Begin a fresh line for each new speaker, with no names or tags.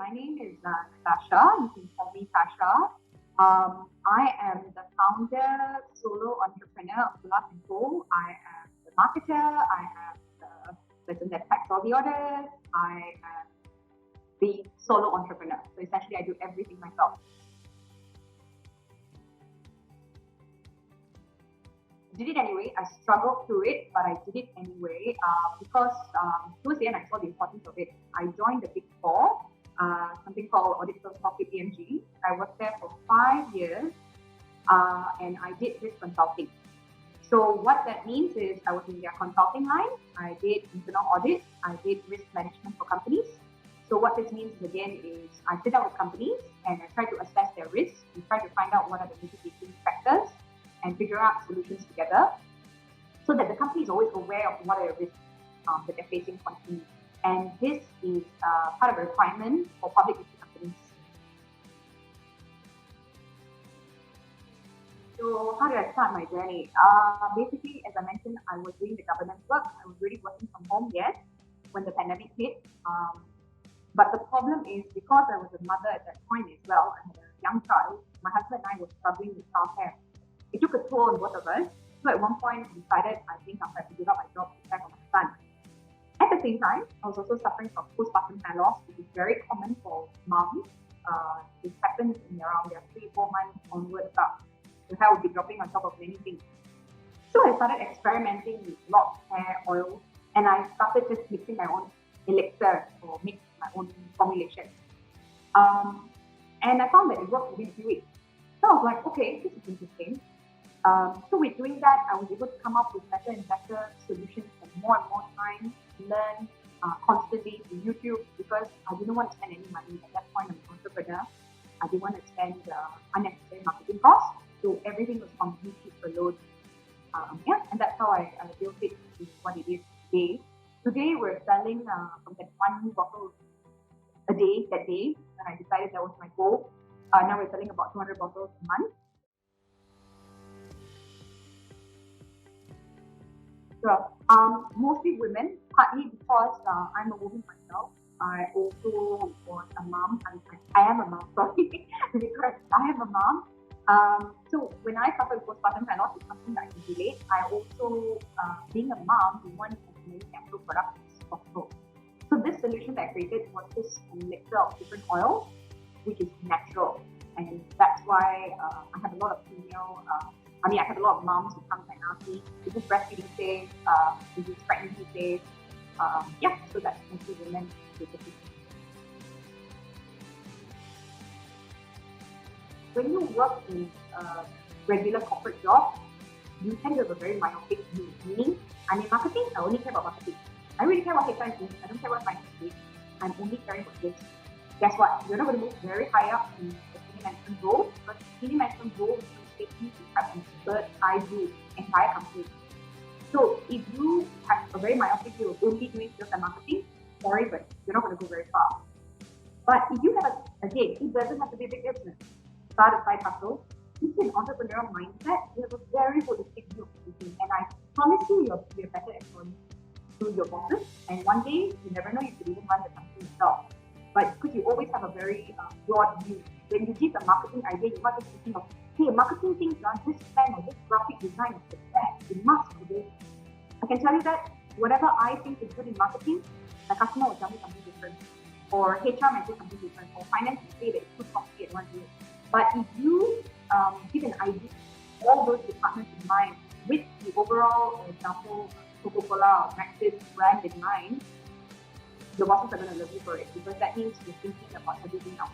my name is Tasha. You can call me Tasha. I am the founder, solo entrepreneur of Culas and Co. I am the marketer. I am the person that packs all the orders. I am the solo entrepreneur. So essentially, I do everything myself. Did it anyway. I struggled through it, but I did it anyway because towards the end I saw the importance of it. I joined the Big Four, something called audit firm called KPMG. I worked there for 5 years, and I did risk consulting. So what that means is I was in their consulting line. I did internal audit. I did risk management for companies. So what this means again is I sit down with companies and I try to assess their risk. We try to find out what are the mitigating factors and figure out solutions together so that the company is always aware of what are the risks that they're facing constantly. And this is part of a requirement for public listed companies. So how did I start my journey? Basically, as I mentioned, I was doing the governance work. I was really working from home, yes, when the pandemic hit. But the problem is because I was a mother at that point as well, I had a young child, my husband and I were struggling with childcare. It took a toll on both of us. So at one point, I decided I think I'll have to give up my job to care for my son. At the same time, I was also suffering from postpartum hair loss, which is very common for moms. It happens in around their 3-4 months onwards. The hair will be dropping on top of many things. So I started experimenting with lots of hair oil, and I started just mixing my own elixir or mix my own formulation. And I found that it worked within a few weeks. So I was like, okay, this is interesting. So with doing that, I was able to come up with better and better solutions and more time, learn constantly through YouTube because I didn't want to spend any money. At that point, I'm an entrepreneur. I didn't want to spend unnecessary marketing costs. So everything was on YouTube alone. And that's how I built it to what it is today. Today, we're selling from that 1 bottle a day that day. And I decided that was my goal. Now we're selling about 200 bottles a month. So, mostly women, partly because I'm a woman myself. I also was a mom. I am a mom, sorry, because I am a mom. So when I suffer with postpartum hair loss, it's something that I can relate. I also, being a mom, we want as many natural products as possible. So this solution that I created was just a mixture of different oils, which is natural. And that's why I have a lot of female, I have a lot of moms who come and ask me, is this breastfeeding safe? Is this pregnancy safe? So that's mostly women basically. When you work in a regular corporate job, you tend to have a very myopic view, meaning I'm in marketing, I only care about marketing. I really care what HR is doing, I don't care what finance is doing. I'm only caring about this. Guess what? You're not going to move very high up in the senior management role, but the senior management role is going to take you to have a bird's eye view entire company. So if you have a very myopic view of only doing sales and marketing, sorry, but you're not going to go very far. But if you have again, it doesn't have to be a big business. Start a side hustle. If you're an entrepreneurial mindset, you have a very holistic view of everything. And I promise you, you'll be a better employee to your bosses. And one day, you never know, you could even run the company yourself. But because you always have a very broad view. When you give a marketing idea, you're not just thinking of, hey, marketing things on this plan or this graphic design is the best. You must do this. I can tell you that whatever I think is good in marketing, the customer will tell me something different. Or HR might say something different. Or finance will say that it's too costly at one year. But if you give an idea, all those departments in mind, with the overall, for example, Coca-Cola or Maxis brand in mind, the bosses are going to love you for it because that means you're thinking about everything else.